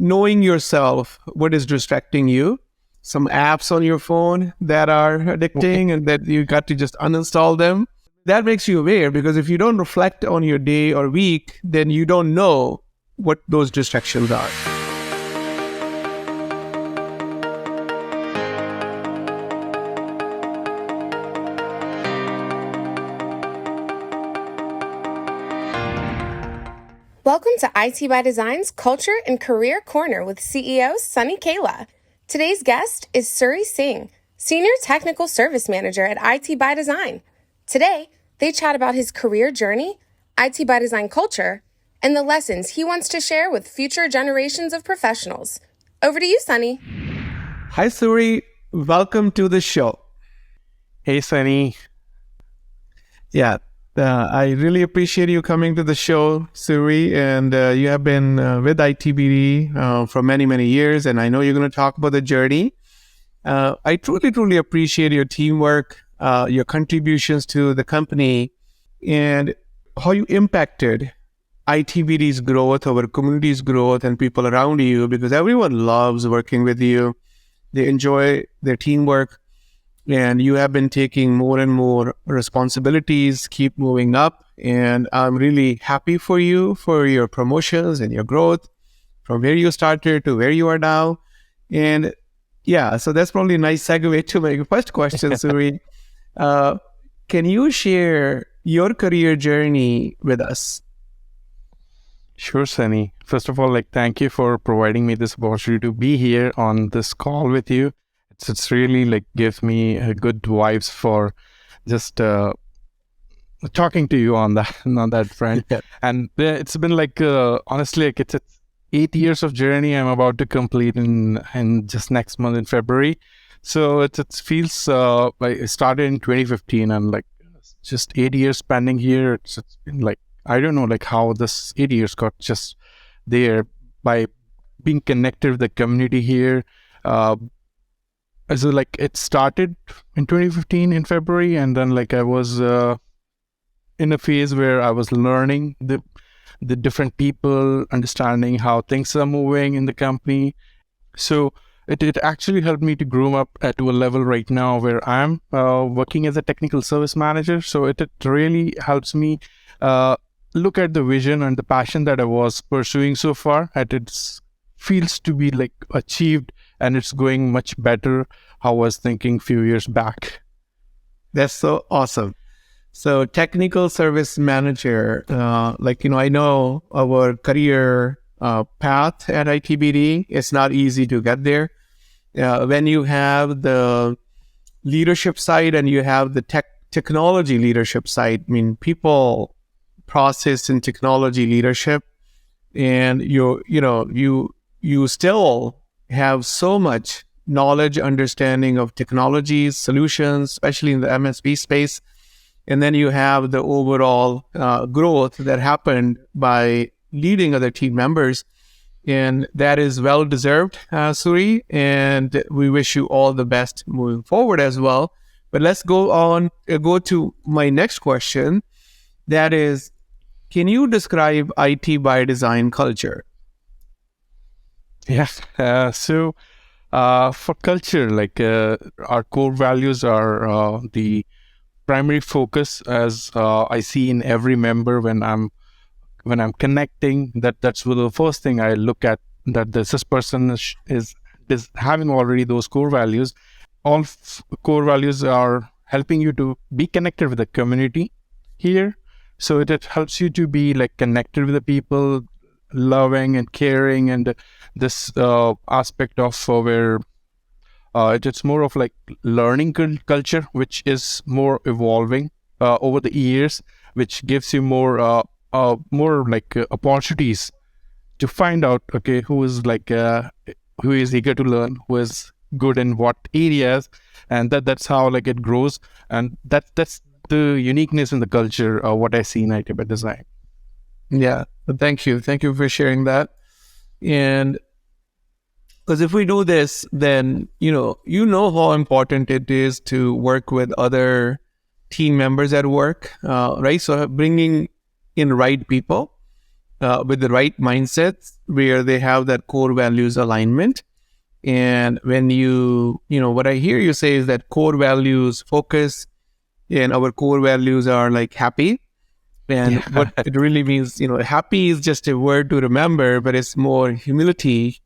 knowing yourself, what is distracting you, some apps on your phone that are addicting and that you got to just uninstall them. That makes you aware, because if you don't reflect on your day or week, then you don't know what those distractions are. Welcome to IT by Design's Culture and Career Corner with CEO Sunny Kaila. Today's guest is Suri Singh, Senior Technical Service Manager at IT by Design. Today, they chat about his career journey, IT by Design culture, and the lessons he wants to share with future generations of professionals. Over to you, Sunny. Hi, Suri. Welcome to the show. Hey, Sunny. Yeah, I really appreciate you coming to the show, Suri. And you have been with ITBD for many, many years. And I know you're going to talk about the journey. I truly appreciate your teamwork, your contributions to the company, and how you impacted ITBD's growth, our community's growth, and people around you, because everyone loves working with you. They enjoy their teamwork, and you have been taking more and more responsibilities, keep moving up. And I'm really happy for you, for your promotions and your growth from where you started to where you are now. And yeah, so that's probably a nice segue to my first question, Suri. Can you share your career journey with us? Sure, Sunny. First of all, thank you for providing me this opportunity to be here on this call with you. It's really gives me good vibes for just talking to you on that front. Yeah. And it's been honestly, it's 8 years of journey I'm about to complete in just next month in February. So it feels like it started in 2015 and just 8 years spending here. It's been I don't know how this 8 years got just there by being connected with the community here. So it started in 2015 in February, and then I was in a phase where I was learning the different people, understanding how things are moving in the company. So it actually helped me to grow up to a level right now where I'm working as a technical service manager. So it really helps me look at the vision and the passion that I was pursuing so far. It feels to be achieved, and it's going much better how I was thinking a few years back. That's so awesome. So technical service manager, I know our career path at ITBD, it's not easy to get there. When you have the leadership side and you have the technology leadership side, people, process, and technology leadership, and you still have so much knowledge, understanding of technologies, solutions, especially in the MSP space. And then you have the overall growth that happened by leading other team members. And that is well-deserved, Suri. And we wish you all the best moving forward as well. But let's go to my next question. That is, can you describe IT by Design culture? Yeah. So for culture, our core values are the primary focus, as I see in every member when I'm connecting. That's the first thing I look at, that this person is having already those core values. All core values are helping you to be connected with the community here. So it helps you to be connected with the people, loving and caring, and this aspect of where it's more of learning culture, which is more evolving over the years, which gives you more opportunities to find out who is eager to learn, who is good in what areas, and that's how it grows. And that's the uniqueness in the culture of what I see in IT by Design. Yeah, thank you for sharing that. And because if we do this, then you know how important it is to work with other team members at work, right? So bringing in right people with the right mindsets where they have that core values alignment. And when what I hear you say is that core values focus, and our core values are like happy. And what it really means, happy is just a word to remember, but it's more humility,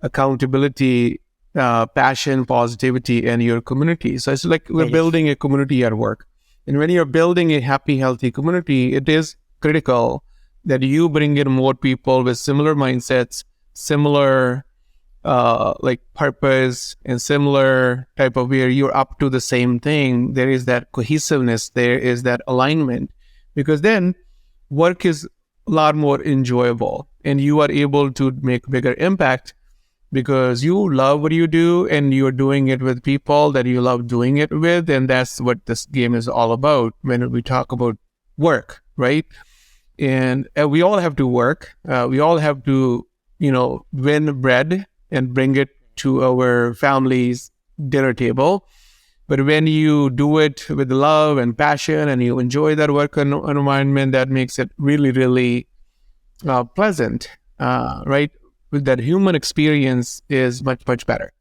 accountability, passion, positivity, and your community. So it's like we're building a community at work. And when you're building a happy, healthy community, it is critical that you bring in more people with similar mindsets, similar like purpose, and similar type of where you're up to the same thing. There is that cohesiveness, there is that alignment, because then work is a lot more enjoyable and you are able to make bigger impact because you love what you do and you're doing it with people that you love doing it with. And that's what this game is all about when we talk about work, right? And we all have to work. We all have to, win bread and bring it to our family's dinner table. But when you do it with love and passion and you enjoy that work environment, that makes it really, really pleasant, right? With that human experience is much, much better.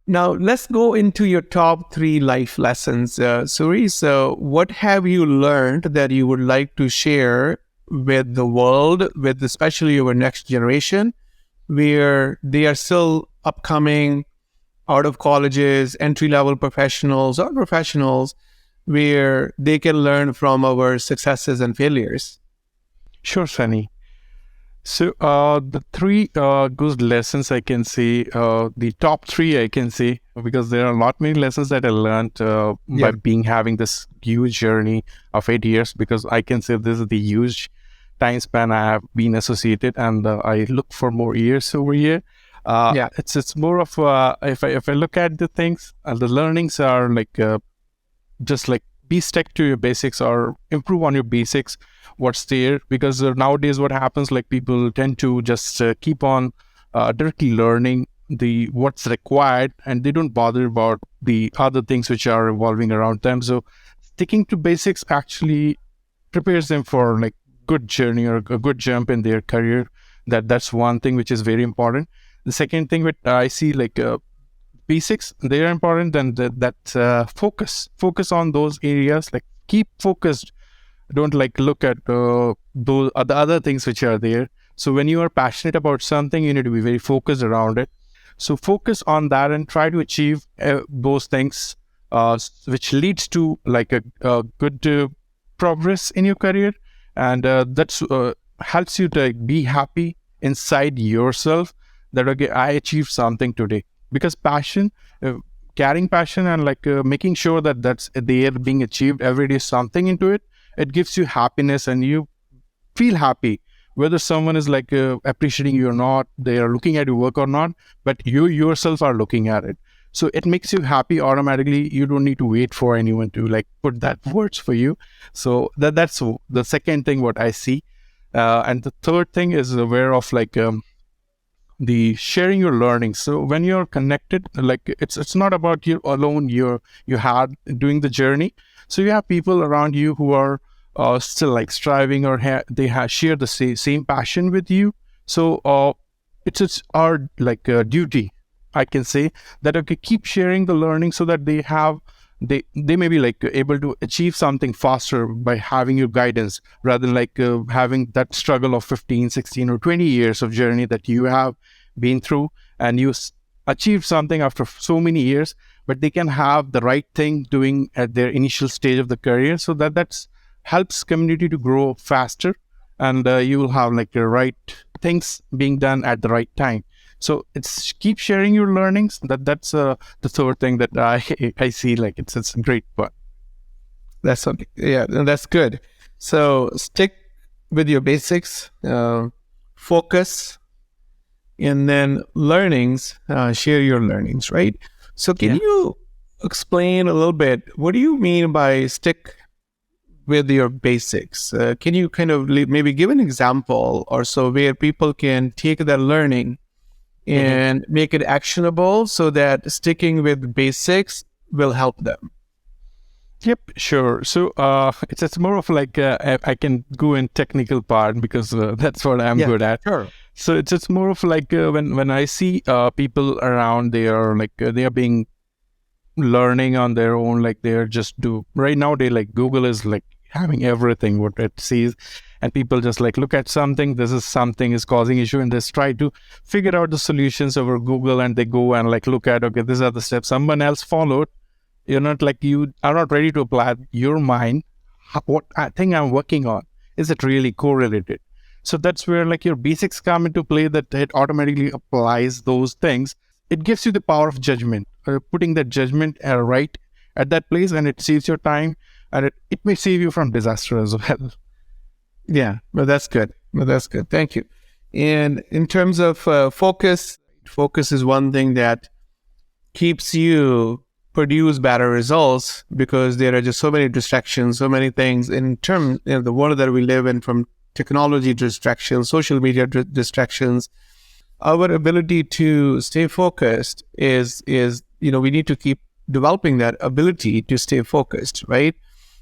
Now, let's go into your top 3 life lessons, Suri. So what have you learned that you would like to share with the world, with especially our next generation, where they are still upcoming, out of colleges, entry-level professionals or professionals, where they can learn from our successes and failures? Sure, Sunny. So the 3 good lessons I can say, the top 3 I can say, because there are a lot many lessons that I learned by having this huge journey of 8 years, because I can say this is the huge time span I have been associated, and I look for more years over here. It's more of if I look at the things, the learnings are like just like be stuck to your basics or improve on your basics, what's there, because nowadays what happens, like people tend to just keep on directly learning the what's required, and they don't bother about the other things which are evolving around them. So sticking to basics actually prepares them for like good journey or a good jump in their career. That's one thing which is very important. The second thing which I see, like basics, they are important. Then focus on those areas, like keep focused. Don't like look at those the other things which are there. So when you are passionate about something, you need to be very focused around it. So focus on that and try to achieve those things, which leads to like a good progress in your career, and that's helps you to like, be happy inside yourself that okay, I achieved something today. Because passion, carrying passion and like making sure that that's there being achieved every day, something into it, it gives you happiness and you feel happy. Whether someone is like appreciating you or not, they are looking at your work or not, but you yourself are looking at it. So it makes you happy automatically. You don't need to wait for anyone to like put that words for you. So that's the second thing what I see. And the third thing is aware of like the sharing your learning. So when you're connected, like it's not about you alone. You had doing the journey. So you have people around you who are still like striving or they share the same passion with you. So it's our like duty, I can say, that okay, keep sharing the learning so that they may be like able to achieve something faster by having your guidance, rather than like having that struggle of 15, 16 or 20 years of journey that you have been through, and you achieve something after so many years, but they can have the right thing doing at their initial stage of the career. So that's helps community to grow faster, and you will have like the right things being done at the right time. So it's keep sharing your learnings. That's the third thing that I see, like it's a great one. That's okay. Yeah, that's good. So stick with your basics, focus, and then learnings, share your learnings, right? So can you explain a little bit, what do you mean by stick with your basics? Can you kind of maybe give an example or so where people can take that learning and make it actionable so that sticking with basics will help them? Yep, sure. So it's more of like I can go in technical part because that's what I'm Yeah, good at. sure. So it's more of like when I see people around, they are like they are being learning on their own, like they're just do right now. They like Google is like having everything what it sees, and people just like look at something. This is something is causing issue, and just try to figure out the solutions over Google, and they go and like look at, okay, these are the steps someone else followed. You're not like, you are not ready to apply your mind. What I think I'm working on, is it really correlated? So that's where like your basics come into play, that it automatically applies those things. It gives you the power of judgment, putting that judgment right at that place, and it saves your time, and it may save you from disaster as well. Yeah, well, that's good. Well, that's good. Thank you. And in terms of focus is one thing that keeps you produce better results, because there are just so many distractions, so many things in terms, the world that we live in, from technology distractions, social media distractions. Our ability to stay focused is we need to keep developing that ability to stay focused, right?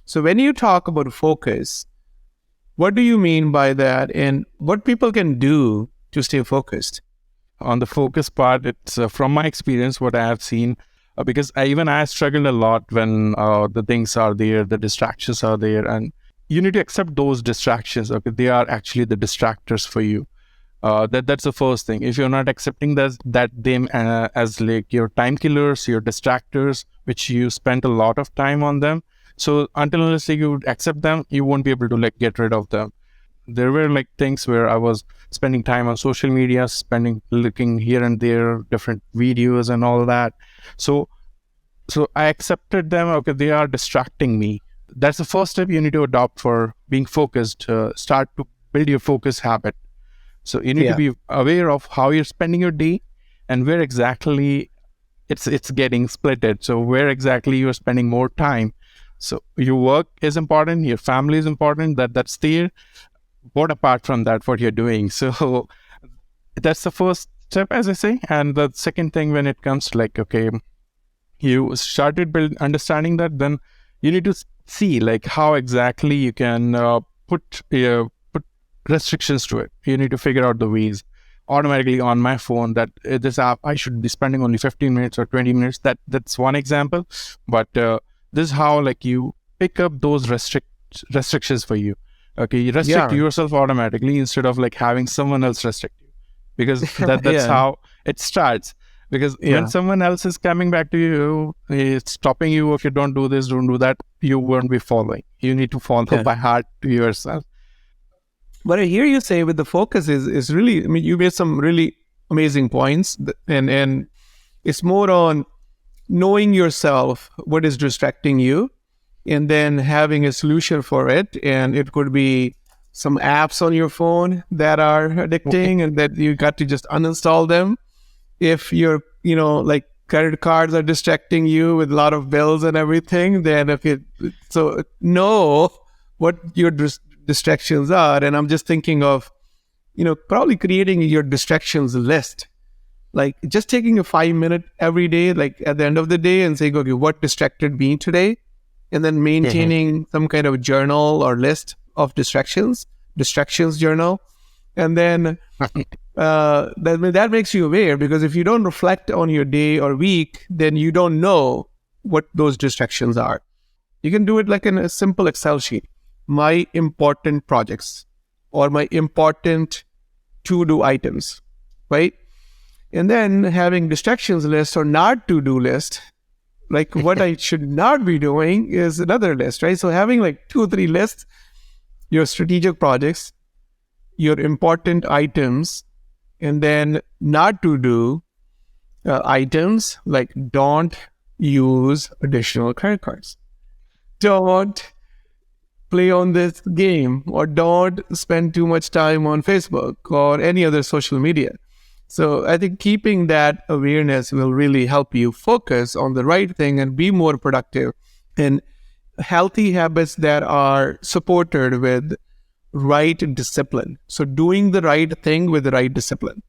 So when you talk about focus, what do you mean by that, and what people can do to stay focused? On the focus part, it's from my experience, what I have seen, because I struggled a lot when the things are there, the distractions are there, and you need to accept those distractions. Okay, they are actually the distractors for you. That's the first thing. If you're not accepting that them as like your time killers, your distractors, which you spent a lot of time on them, so until unless you accept them, you won't be able to like get rid of them. There were like things where I was spending time on social media, looking here and there, different videos and all that. So I accepted them. Okay, they are distracting me. That's the first step you need to adopt for being focused. Start to build your focus habit. So you need to Yeah, be aware of how you're spending your day, and where exactly it's getting splitted. So where exactly you're spending more time. So your work is important, your family is important, that's there. What apart from that, what you're doing? So that's the first step, as I say. And the second thing, when it comes to like, okay, you started understanding that, then you need to see like how exactly you can put restrictions to it. You need to figure out the ways automatically on my phone that this app I should be spending only 15 minutes or 20 minutes. That's one example, but this is how like you pick up those restrictions for you. Okay, you restrict yeah, yourself automatically instead of like having someone else restrict you, because that's yeah, how it starts. Because when yeah, someone else is coming back to you, it's stopping you. Okay, don't do this, don't do that. You won't be following. You need to follow yeah. by heart to yourself. What I hear you say with the focus is really, I mean, you made some really amazing points, and it's more on knowing yourself, what is distracting you, and then having a solution for it. And it could be some apps on your phone that are addicting, and that you got to just uninstall them. If your, like credit cards are distracting you with a lot of bills and everything, then so know what your distractions are. And I'm just thinking of, probably creating your distractions list, like just taking a 5 minute every day, like at the end of the day, and saying, okay, what distracted me today? And then Mhm. maintaining some kind of journal or list of distractions journal. And then that makes you aware, because if you don't reflect on your day or week, then you don't know what those distractions are. You can do it like in a simple Excel sheet. My important projects, or my important to-do items, right? And then having distractions list or not to-do list, like what I should not be doing, is another list, right? So having like 2 or 3 lists: your strategic projects, your important items, and then not to do items, like don't use additional credit cards, don't play on this game, or don't spend too much time on Facebook or any other social media. So I think keeping that awareness will really help you focus on the right thing and be more productive, and healthy habits that are supported with right discipline. So doing the right thing with the right discipline.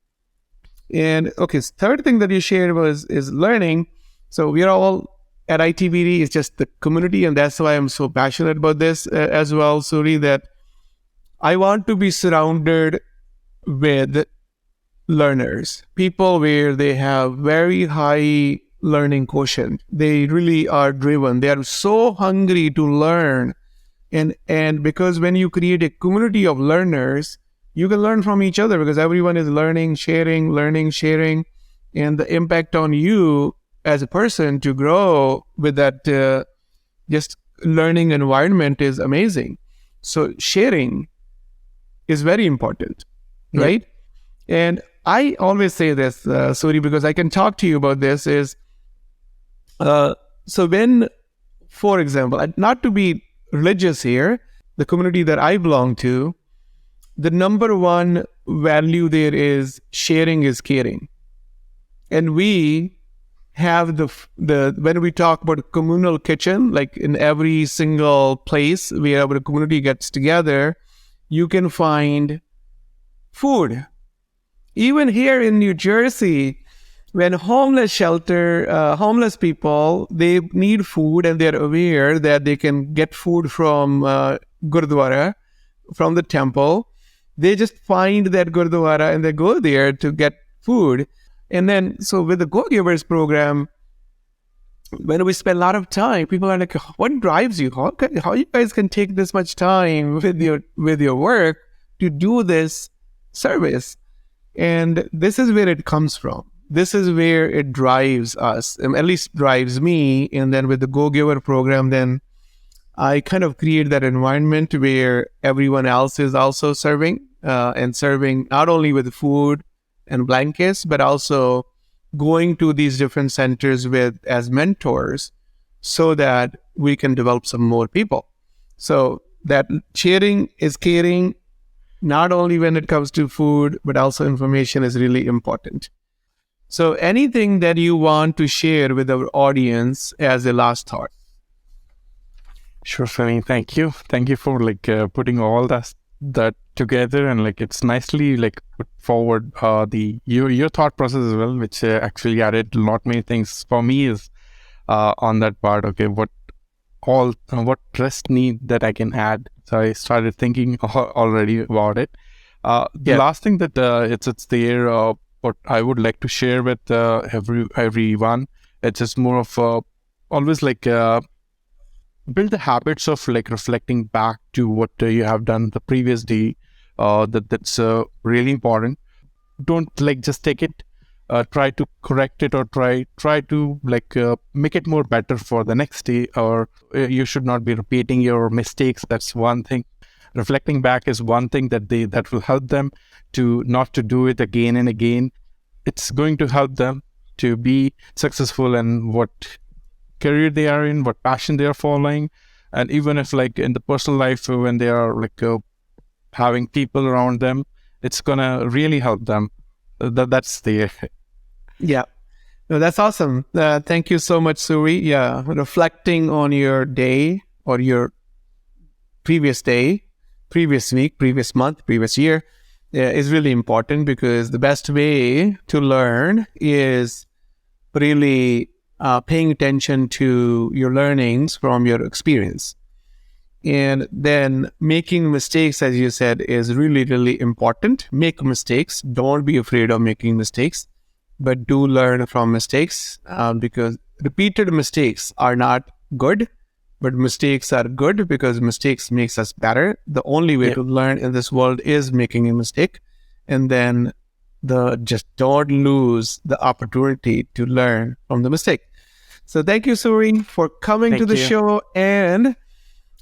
And okay, third thing that you shared is learning. So we are all at ITBD is just the community, and that's why I'm so passionate about this as well, Suri, that I want to be surrounded with learners, people where they have very high learning quotient. They really are driven. They are so hungry to learn. And because when you create a community of learners, you can learn from each other because everyone is learning, sharing, and the impact on you as a person to grow with that just learning environment is amazing. So sharing is very important, right? And I always say this, Suri, because I can talk to you about this is, so when, for example, not to be religious here, the community that I belong to, the number one value there is sharing is caring. And we have the when we talk about communal kitchen, like in every single place where our community gets together, you can find food. Even here in New Jersey, when homeless people, they need food and they're aware that they can get food from Gurdwara, from the temple, they just find that Gurdwara and they go there to get food. And then, so with the Go Givers program, when we spend a lot of time, people are like, what drives you? How you guys can take this much time with your work to do this service? And this is where it comes from. This is where it drives us, at least drives me. And then with the Go Giver program, then I kind of create that environment where everyone else is also serving and serving not only with food and blankets, but also going to these different centers as mentors so that we can develop some more people. So that sharing is caring, not only when it comes to food, but also information is really important. So anything that you want to share with our audience as a last thought? Sure, Sunny. Thank you. Thank you for putting all that together, and it's nicely put forward your thought process as well, which actually added a lot many things for me is on that part. Okay, what rest need that I can add. So I started thinking already about it. The last thing that it's there. What I would like to share with everyone, it's just more of always build the habits of reflecting back to what you have done the previous day. That's really important. Don't just take it, try to correct it, or try to make it more better for the next day. Or you should not be repeating your mistakes. That's one thing. Reflecting back is one thing that will help them to not to do it again and again. It's going to help them to be successful in what career they are in, what passion they are following. And even if in the personal life, when they are having people around them, it's gonna really help them. That's the Yeah. No, that's awesome. Thank you so much, Suri. Yeah, reflecting on your day or your previous day, previous week, previous month, previous year is really important, because the best way to learn is really paying attention to your learnings from your experience. And then making mistakes, as you said, is really, really important. Make mistakes. Don't be afraid of making mistakes, but do learn from mistakes, because repeated mistakes are not good, but mistakes are good because mistakes makes us better. The only way to learn in this world is making a mistake. And then just don't lose the opportunity to learn from the mistake. So thank you, Suri, for coming to the show, and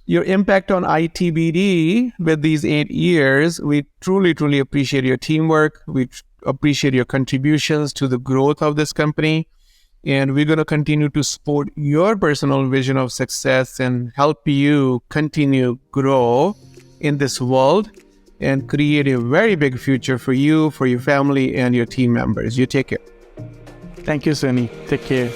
your impact on ITBD with these 8 years. We truly, truly appreciate your teamwork. We appreciate your contributions to the growth of this company. And we're going to continue to support your personal vision of success and help you continue grow in this world and create a very big future for you, for your family, and your team members. You take care. Thank you, Sunny. Take care.